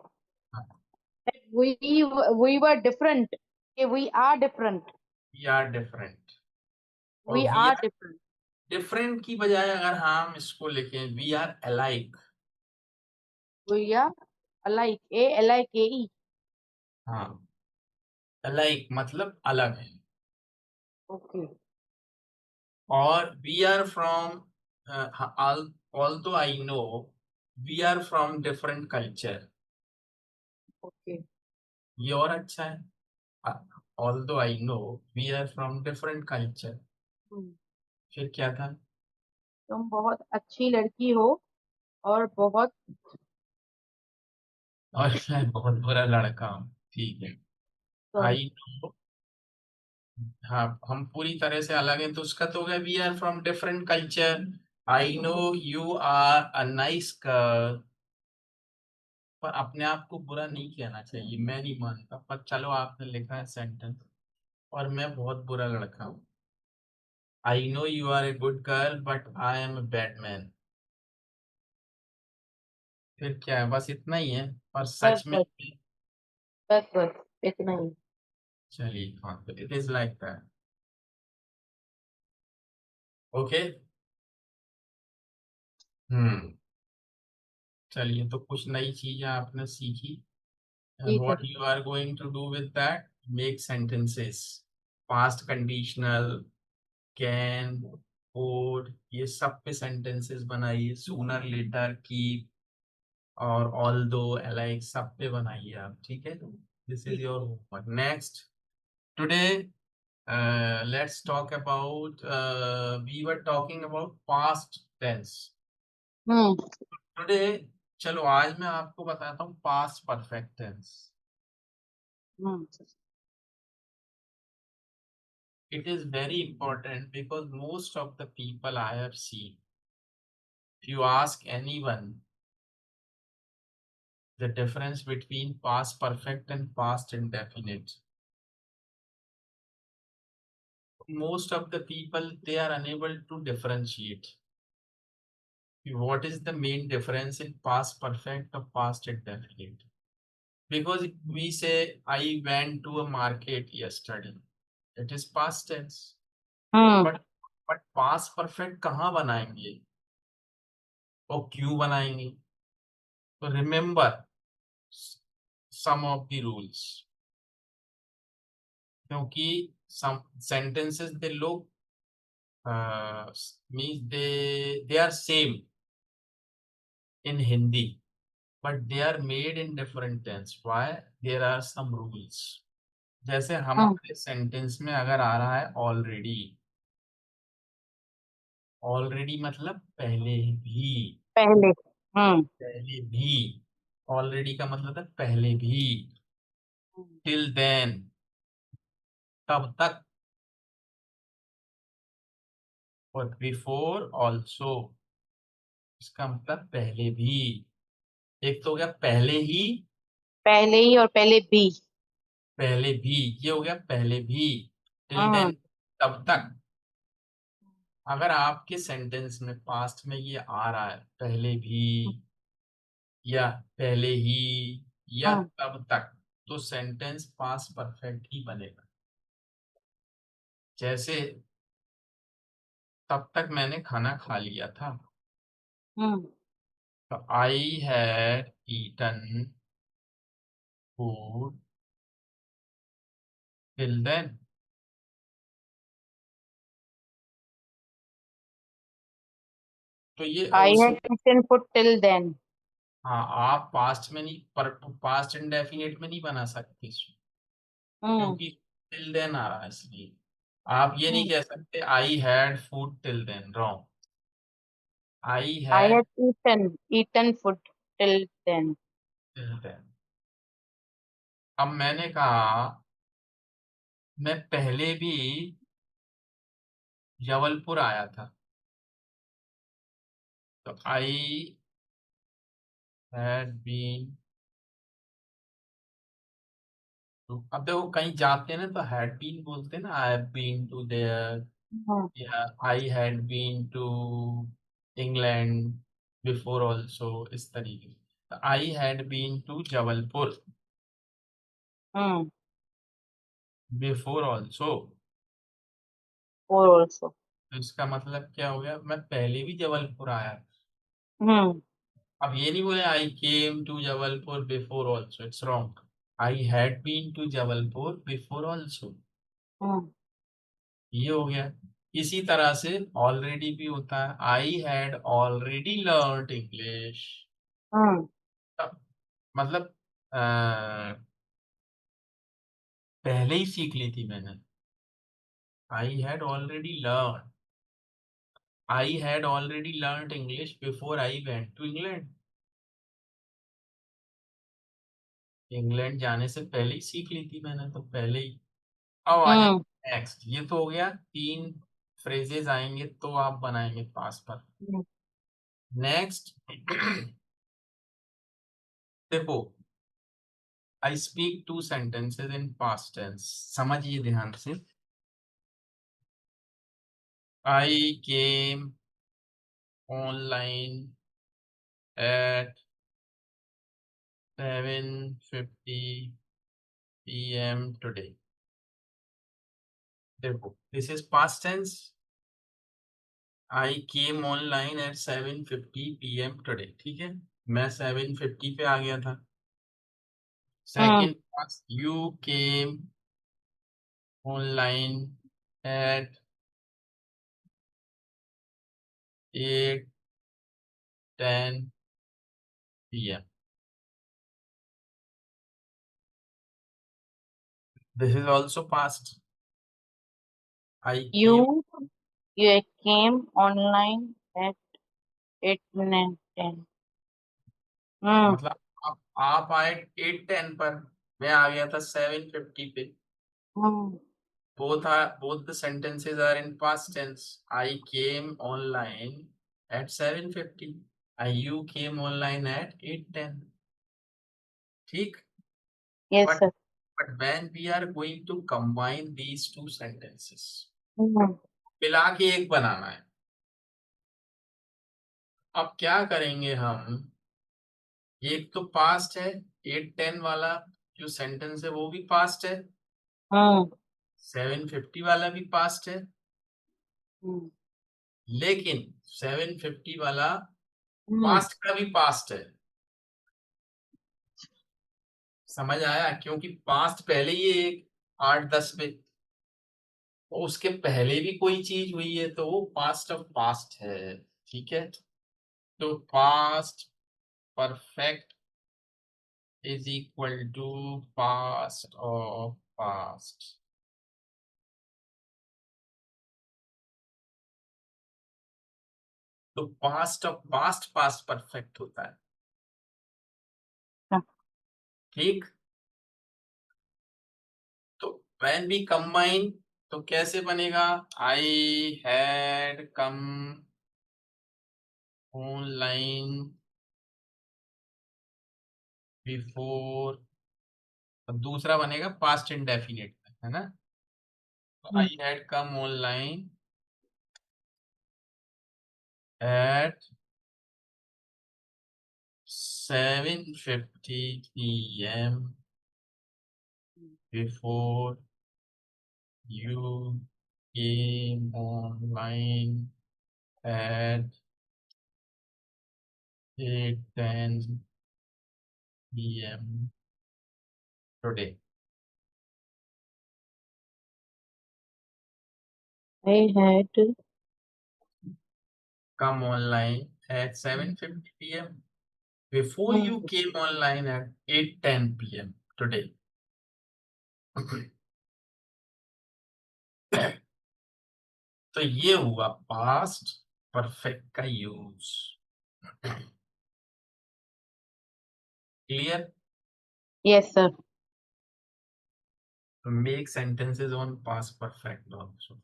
we we were different, we are different, we are different. और we we are are different। Different की बजाय अगर हम इसको लिखें, we are alike. we are alike, alike। हाँ, अलाइक मतलब अलग है। ओके। और we are from, although I know we are from different culture, okay. ये और अच्छा है। Although I know we are from different culture. फिर क्या था? तुम बहुत अच्छी लड़की हो और बहुत और मैं बहुत बुरा लड़का हूँ, ठीक है। सॉरी। आई नो, हाँ, हम पूरी तरह से अलग हैं, तो उसका तो हो गया we are from different culture. I know you are a nice girl. पर अपने आप को बुरा नहीं कहना चाहिए, मैं नहीं मानता, पर चलो आपने लिखा है सेंटेंस। और मैं बहुत बुरा लड़का हूँ। I know you are a good girl but I am a bad man. फिर क्या है, बस इतना ही है। और बस सच में बस बस बस इतना ही। चलिए, हाँ, तो it is like that. Okay. Hmm. चलिए, तो कुछ नई चीजें आपने सीखी। ठीक है। What you are going to do with that, make sentences, past conditional, can, would, ये सब पे सेंटेंसेस बनाइए, सूनर, लेटर, कीप और ऑल दो, अलाइक, सब पे बनाइए आप, ठीक है। दिस इज ठीक योर है। Homework. Next, today let's talk about, we were talking about past tense. Hmm. Today, चलो आज मैं आपको बताता हूँ past perfect tense. Hmm. It is very important because most of the people I have seen, if you ask anyone the difference between past perfect and past indefinite, most of the people they are unable to differentiate what is the main difference in past perfect or past indefinite. Because if we say I went to a market yesterday, it is past tense. Hmm. but but past perfect कहाँ बनाएंगे और क्यों बनाएंगे? तो remember some of the rules, क्योंकि some sentences they look, means they are same in Hindi, but they are made in different tense. Why? There are some rules. जैसे हम्म। हमारे सेंटेंस में अगर आ रहा है ऑलरेडी, ऑलरेडी मतलब पहले भी, पहले। हम्म। पहले भी, ऑलरेडी का मतलब है पहले भी, टिल देन, तब तक, और बिफोर ऑल्सो, इसका मतलब पहले भी। एक तो हो गया पहले ही, पहले ही और पहले भी। पहले भी, ये हो गया पहले भी, टिल देन, हम्म। तब तक। अगर आपके सेंटेंस में पास्ट में ये आ रहा है पहले भी, या पहले ही, या हम्म। तब तक, तो सेंटेंस पास्ट परफेक्ट ही बनेगा। जैसे तब तक मैंने खाना खा लिया था, हम्म। तो I had eaten food till then. तो ये I उस, had eaten food till then. हाँ आप पास्ट में नहीं, पर पास्ट इंडेफिनिट में नहीं बना सकते इसको, हम्म क्योंकि टिल देन आ रहा है इसलिए। आप ये नहीं हम्म कह सकते I had food till then, wrong. I I had had eaten food till then. Till then. अब मैंने कहा मैं पहले भी जबलपुर आया था, तो आई हैड बीन टू। अब देखो कहीं जाते हैं ना तो हैड बीन बोलते हैं ना, I have been to there, hmm या I had been to England before also, इस तरीके से। I had been to Jabalpur hmm before also. Or also. तो इसका मतलब क्या हो गया, मैं पहले भी जबलपुर आया था। हम्म अब ये नहीं बोले I came to Jabalpur before also, it's wrong. I had been to Jabalpur before also, hmm ये हो गया। इसी तरह से ऑलरेडी भी होता है, I had already learned English. Hmm मतलब अ, पहले ही सीख ली थी मैंने। I had already learn, I had already learned English before I went to England. England जाने से पहले ही सीख ली थी मैंने, तो पहले ही। अब आ जाए हम्म नेक्स्ट, ये तो हो गया, तीन फ्रेजेस आएंगे तो आप बनाएंगे पास पर। हम्म नेक्स्ट देखो, I speak two sentences in past tense, समझिए ध्यान से। I came online at 7:50 p.m. Today. देखो this is past tense, I came online at 7:50 p.m. Today, ठीक है। मैं 7:50 पे आ गया था। Hmm second past, you came online at 8:10 p.m. This is also past. I came, You you came online at 8 9 10. हम्म मतलब आप आए 8:10 पर, मैं आ गया था 7:50 पे। हम्म Both the sentences are in past tense. I came online at 7:50. You came online at 8:10. ठीक। Yes but sir. but when we are going to combine these two sentences, हम्म मिला के एक बनाना है। अब क्या करेंगे हम, एक तो पास्ट है, 8:10 वाला जो सेंटेंस है वो भी पास्ट है, हम्म 7:50 वाला भी पास्ट है, हम्म लेकिन 7:50 वाला हम्म पास्ट का भी पास्ट है। समझ आया, क्योंकि पास्ट पहले ही है एक 8-10 पे, तो उसके पहले भी कोई चीज हुई है तो वो पास्ट ऑफ पास्ट है, ठीक है। तो past perfect is equal to past of past. तो past of past past perfect होता है, ठीक। तो व्हेन वी कंबाइन तो कैसे बनेगा, I had come online before, दूसरा बनेगा पास्ट इंडेफिनिट में, है ना। तो hmm I had come online at 7:50 p.m. Before you came online at 8:10 p.m. today. I had Come online at 7:50 p.m. Before you came online at 8:10 p.m. today. तो ये हुआ पास्ट परफेक्ट का use. Clear? yes sir. Make sentences on past perfect also.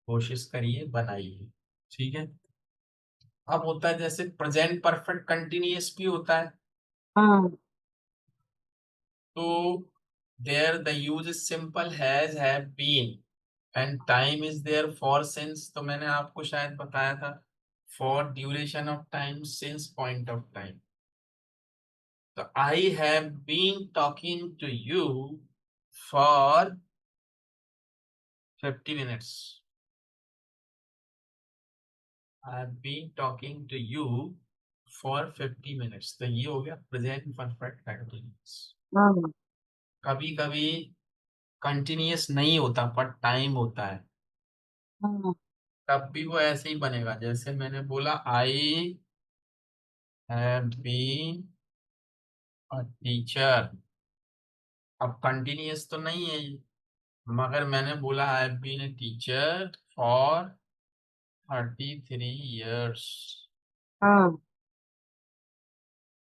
कोशिश करिए, बनाइए। ठीक है। अब होता है जैसे प्रेजेंट परफेक्ट कंटिन्यूअस भी होता है, हाँ तो there the use is simple has, have, been, and time is there for, since. तो मैंने आपको शायद बताया था for duration of time, since point of time. तो I have been talking to you for 50 minutes। I have been talking to you for 50 minutes। तो ये हो गया प्रेजेंट परफेक्ट कंटिन्यूअस। हाँ कभी कभी कंटिन्यूअस नहीं होता पर टाइम होता है, हाँ तब भी वो ऐसे ही बनेगा। जैसे मैंने बोला I have been a teacher. अब कंटिन्यूअस तो नहीं है ये, मगर मैंने बोला I have been a teacher for 33 years। हाँ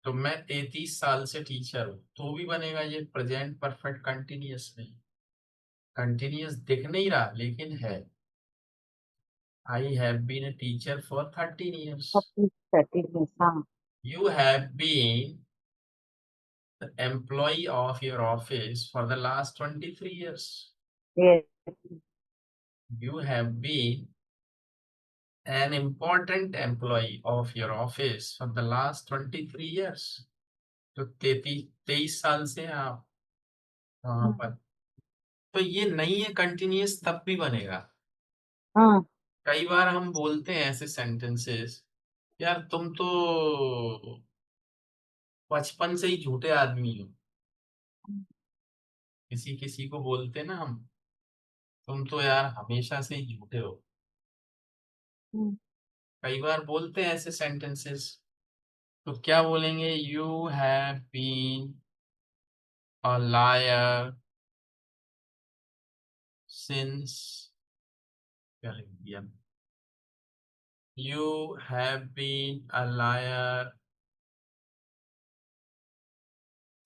तो मैं 33 साल से टीचर हूँ, तो भी बनेगा ये प्रेजेंट परफेक्ट कंटिन्यूअस नहीं। कंटिन्यूअस दिख नहीं रहा लेकिन है। I have been a teacher for 13 years। 30 हाँ You have been the employee of your office for the last 23 years. yes You have been an important employee of your office for the last 23 years. तो 23 साल से आप वहां पर। तो ये नहीं है कंटिन्यूअस, तब भी बनेगा। हाँ कई बार हम बोलते हैं ऐसे सेंटेंसेस, यार तुम तो बचपन से ही झूठे आदमी हो। किसी किसी को बोलते ना हम, तुम तो यार हमेशा से ही झूठे हो। कई बार बोलते हैं ऐसे सेंटेंसेस, तो क्या बोलेंगे? You have been a liar since, क्या लिख दिया? You have been a liar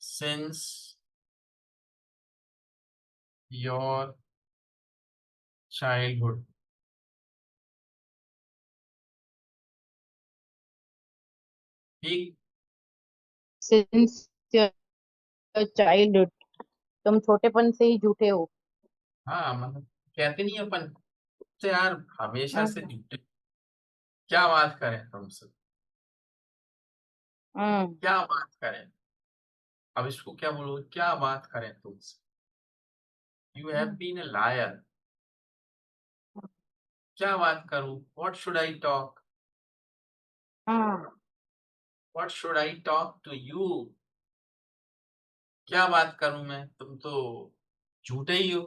since your childhood. ठीक। सिंस चाइल्डहुड, तुम छोटेपन से ही झूठे हो। हाँ मतलब कहते नहीं अपन तो यार हमेशा से हम्म झूठे, क्या बात करें तुमसे, हम्म क्या बात करें। अब इसको क्या बोलो, क्या बात करें तुमसे? You have been a liar. क्या बात करूं? What should I talk? हाँ what should I talk to you? क्या बात करूं मैं, तुम तो झूठे ही हो।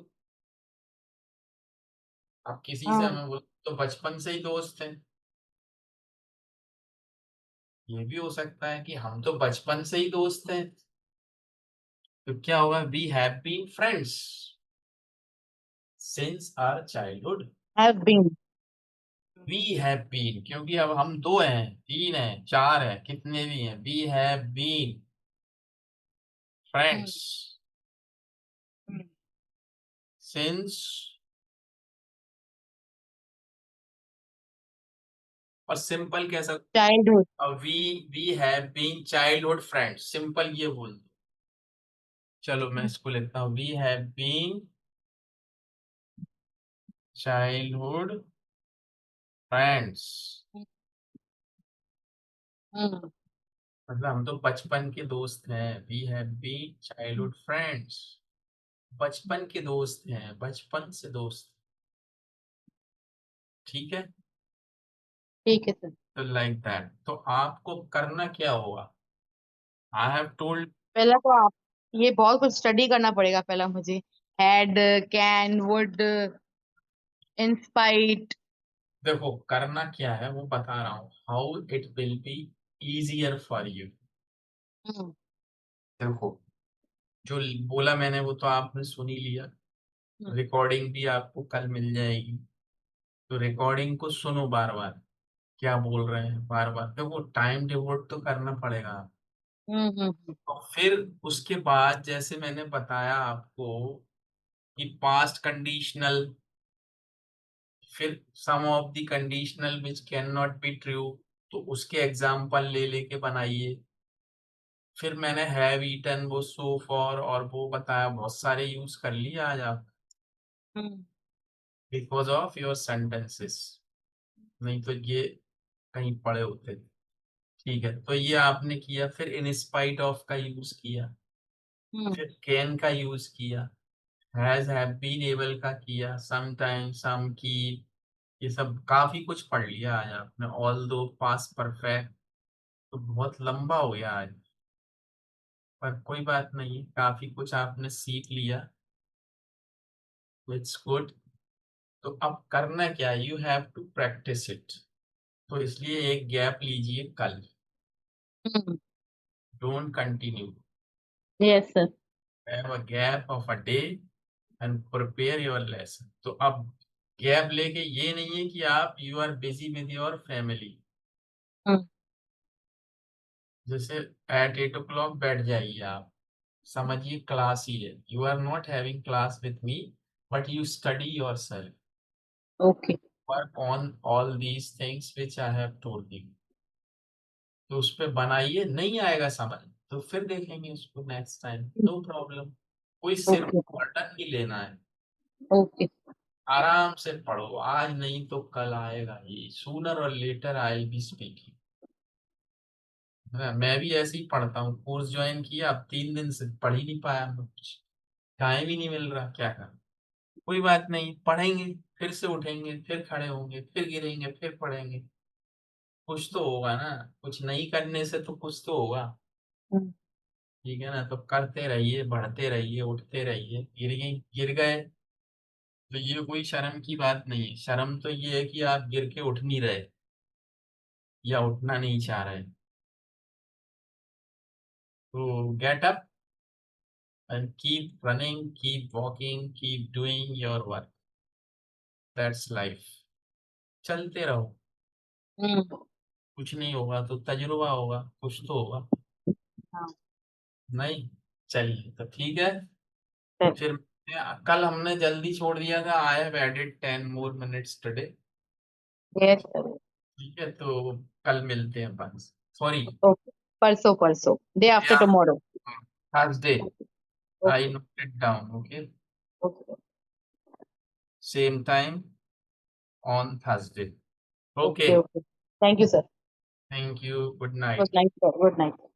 अब किसी से हाँ हमें बोल तो बचपन से ही दोस्त हैं, ये भी हो सकता है कि हम तो बचपन से ही दोस्त हैं। तो क्या होगा? We have been friends since our childhood. Have been we have been, क्योंकि अब हम दो हैं, तीन हैं, चार हैं, कितने भी हैं, we have been friends since. और सिंपल कैसा? Childhood. We we have been childhood friends, simple ये बोल दो। चलो मैं इसको लिखता हूँ, we have been childhood friends. मतलब हम तो बचपन के दोस्त हैं, we have been childhood friends. बचपन के दोस्त हैं, बचपन से दोस्त। ठीक है। ठीक है सर। तो लाइक दैट। तो आपको करना क्या होगा? आई हैव टोल्ड। पहला तो आप, ये बहुत कुछ स्टडी करना पड़ेगा पहला मुझे। Had, can, would, in spite. देखो करना क्या है वो बता रहा हूँ, how it will be easier for you. Hmm. देखो जो बोला मैंने वो तो आपने सुन ही लिया। रिकॉर्डिंग भी आपको कल मिल जाएगी, तो रिकॉर्डिंग को सुनो बार बार, क्या बोल रहे हैं बार बार। देखो टाइम डिवोट तो करना पड़ेगा। हम्म। और फिर उसके बाद जैसे मैंने बताया आपको कि पास्ट कंडीशनल, फिर some of the conditional which can not be true, तो उसके एग्जाम्पल ले लेके बनाइए। फिर मैंने हैव ईटन, वो सो फॉर और वो बताया, बहुत सारे यूज कर लिए आज आप हम्म। बिकॉज ऑफ योर सेंटेंसेस, नहीं तो ये कहीं पड़े होते। ठीक है, तो ये आपने किया। फिर इन स्पाइट ऑफ का यूज किया, हम्म। फिर कैन का यूज किया, हैज हैव बीन एबल का किया, सम टाइम, सम की, ये सब काफी कुछ पढ़ लिया आज आपने। ऑल दो, पास परफेक्ट, तो बहुत लंबा हो गया आज, पर कोई बात नहीं, काफी कुछ आपने सीख लिया। It's good. तो अब करना क्या, you have to practise it. तो इसलिए एक गैप लीजिए कल, hmm. Don't continue, yes sir. Have a gap of a day and prepare your lesson. तो अब गैप लेके ये नहीं है कि आप you are busy with your family, hmm. जैसे एट 8 o'clock बैठ जाइए आप, समझिए क्लास ही है, you are not having class with me, but you study yourself, okay. Work on all these things which I have told you. तो उस पर बनाइए, नहीं आएगा समझ तो फिर देखेंगे उसको नेक्स्ट टाइम, नो प्रॉब्लम। कोई सिर ओके। बर्डन नहीं लेना है, ओके। आराम से पढ़ो, आज नहीं तो कल आएगा ही, सूनर और लेटर आई बी स्पीकिंग। मैं भी ऐसे ही पढ़ता हूँ, कोर्स ज्वाइन किया, अब 3 दिन से पढ़ ही नहीं पाया मैं कुछ, टाइम ही नहीं मिल रहा, क्या करूं। कोई बात नहीं, पढ़ेंगे, फिर से उठेंगे, फिर खड़े होंगे, फिर गिरेंगे, फिर पढ़ेंगे, कुछ तो होगा ना। कुछ नहीं करने से तो कुछ तो होगा। हम्म। ठीक है ना, तो करते रहिए, बढ़ते रहिए, उठते रहिए। गिर गए तो ये कोई शर्म की बात नहीं है। शर्म तो ये है कि आप गिर के उठ नहीं रहे या उठना नहीं चाह रहे। तो get up and keep running, keep walking, keep doing your work. That's life. चलते रहो, हम्म। कुछ नहीं होगा तो तजुर्बा होगा, कुछ तो होगा। हाँ। नहीं, चलिए तो ठीक है। फिर कल हमने जल्दी छोड़ दिया था, I have added 10 more minutes today. Yes sir. ठीक है, तो कल मिलते हैं अपन। Sorry, okay. परसों, परसों, डे आफ्टर या tomorrow. Thursday, I okay. Note it down. Okay, okay. Same time on Thursday. Okay, okay. Okay. Thank you sir. Thank you, good good night. Night sir, good night.